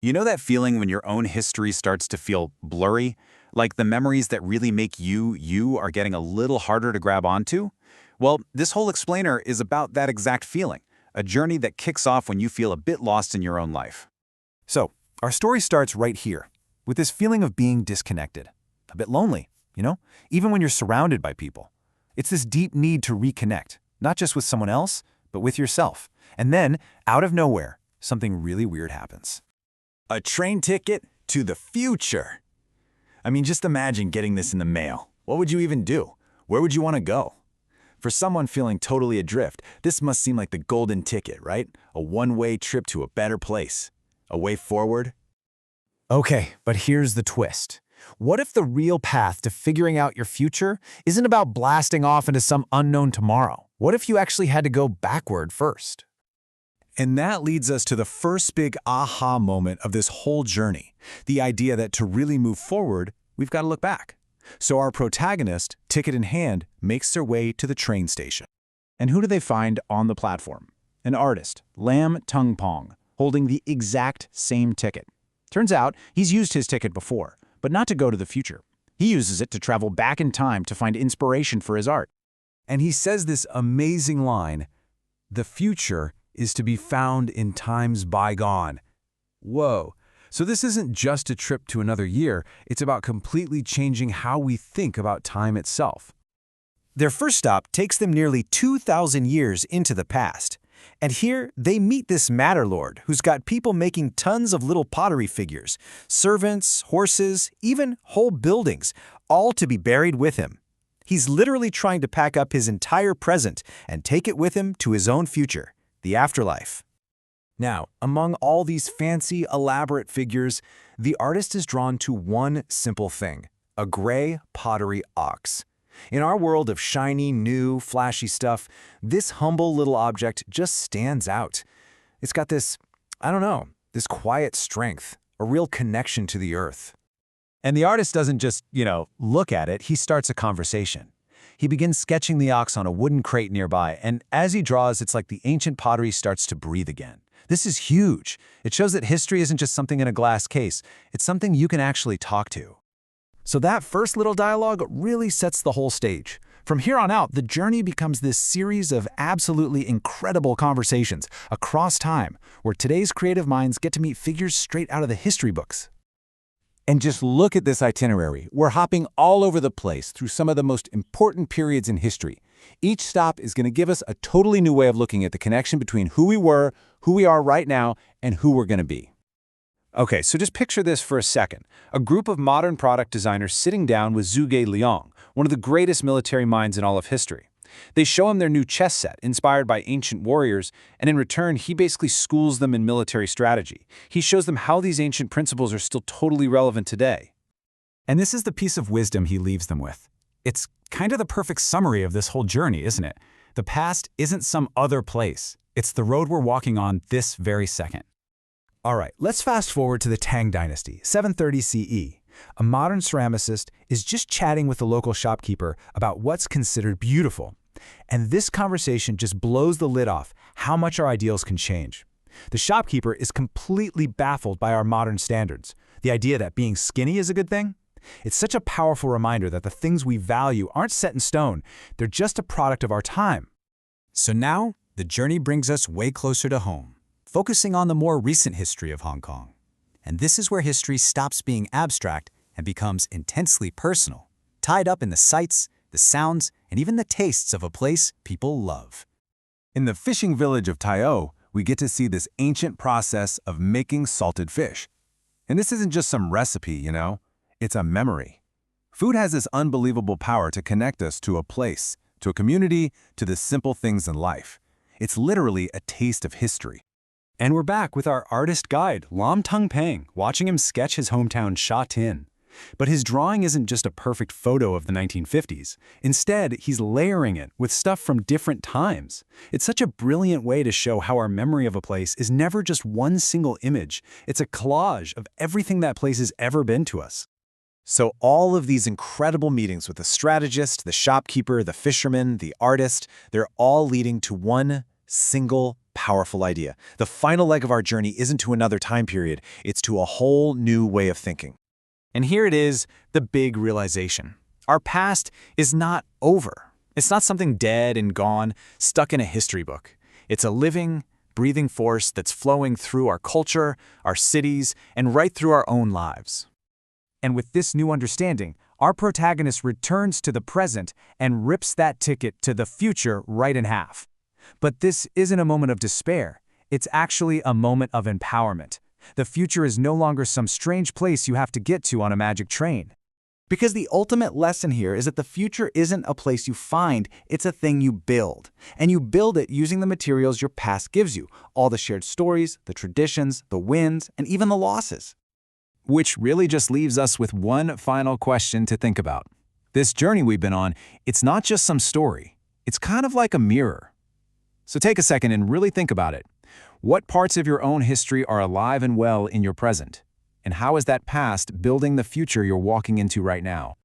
You know that feeling when your own history starts to feel blurry? Like the memories that really make you are getting a little harder to grab onto? Well, this whole explainer is about that exact feeling, a journey that kicks off when you feel a bit lost in your own life. So, our story starts right here, with this feeling of being disconnected. A bit lonely, even when you're surrounded by people. It's this deep need to reconnect, not just with someone else, but with yourself. And then, out of nowhere, something really weird happens. A train ticket to the future. I mean, just imagine getting this in the mail. What would you even do? Where would you want to go? For someone feeling totally adrift, this must seem like the golden ticket, right? A one-way trip to a better place. A way forward? Okay, but here's the twist. What if the real path to figuring out your future isn't about blasting off into some unknown tomorrow? What if you actually had to go backward first? And that leads us to the first big aha moment of this whole journey, the idea that to really move forward, we've got to look back. So our protagonist, ticket in hand, makes their way to the train station. And who do they find on the platform? An artist, Lam Tung Pong, holding the exact same ticket. Turns out he's used his ticket before, but not to go to the future. He uses it to travel back in time to find inspiration for his art. And he says this amazing line, "The future is to be found in times bygone." Whoa. So this isn't just a trip to another year, it's about completely changing how we think about time itself. Their first stop takes them nearly 2,000 years into the past. And here, they meet this matter lord who's got people making tons of little pottery figures, servants, horses, even whole buildings, all to be buried with him. He's literally trying to pack up his entire present and take it with him to his own future, the afterlife. Now, among all these fancy, elaborate figures, the artist is drawn to one simple thing, a gray pottery ox. In our world of shiny, new, flashy stuff, this humble little object just stands out. It's got this, this quiet strength, a real connection to the earth. And the artist doesn't just, look at it, he starts a conversation. He begins sketching the ox on a wooden crate nearby, and as he draws, it's like the ancient pottery starts to breathe again. This is huge. It shows that history isn't just something in a glass case, it's something you can actually talk to. So that first little dialogue really sets the whole stage. From here on out, the journey becomes this series of absolutely incredible conversations across time, where today's creative minds get to meet figures straight out of the history books. And just look at this itinerary. We're hopping all over the place through some of the most important periods in history. Each stop is going to give us a totally new way of looking at the connection between who we were, who we are right now, and who we're going to be. Okay, so just picture this for a second. A group of modern product designers sitting down with Zhuge Liang, one of the greatest military minds in all of history. They show him their new chess set, inspired by ancient warriors, and in return, he basically schools them in military strategy. He shows them how these ancient principles are still totally relevant today. And this is the piece of wisdom he leaves them with. It's kind of the perfect summary of this whole journey, isn't it? The past isn't some other place. It's the road we're walking on this very second. All right, let's fast forward to the Tang Dynasty, 730 CE. A modern ceramicist is just chatting with the local shopkeeper about what's considered beautiful. And this conversation just blows the lid off how much our ideals can change. The shopkeeper is completely baffled by our modern standards. The idea that being skinny is a good thing? It's such a powerful reminder that the things we value aren't set in stone. They're just a product of our time. So now, the journey brings us way closer to home, focusing on the more recent history of Hong Kong. And this is where history stops being abstract and becomes intensely personal, tied up in the sights, the sounds, and even the tastes of a place people love. In the fishing village of Tai-O, we get to see this ancient process of making salted fish. And this isn't just some recipe, it's a memory. Food has this unbelievable power to connect us to a place, to a community, to the simple things in life. It's literally a taste of history. And we're back with our artist guide, Lam Tung Pang, watching him sketch his hometown Sha Tin. But his drawing isn't just a perfect photo of the 1950s. Instead, he's layering it with stuff from different times. It's such a brilliant way to show how our memory of a place is never just one single image. It's a collage of everything that place has ever been to us. So all of these incredible meetings with the strategist, the shopkeeper, the fisherman, the artist, they're all leading to one single powerful idea. The final leg of our journey isn't to another time period, it's to a whole new way of thinking. And here it is, the big realization. Our past is not over. It's not something dead and gone, stuck in a history book. It's a living, breathing force that's flowing through our culture, our cities, and right through our own lives. And with this new understanding, our protagonist returns to the present and rips that ticket to the future right in half. But this isn't a moment of despair. It's actually a moment of empowerment. The future is no longer some strange place you have to get to on a magic train. Because the ultimate lesson here is that the future isn't a place you find, it's a thing you build. And you build it using the materials your past gives you, all the shared stories, the traditions, the wins, and even the losses. Which really just leaves us with one final question to think about. This journey we've been on, it's not just some story. It's kind of like a mirror. So take a second and really think about it. What parts of your own history are alive and well in your present? And how is that past building the future you're walking into right now?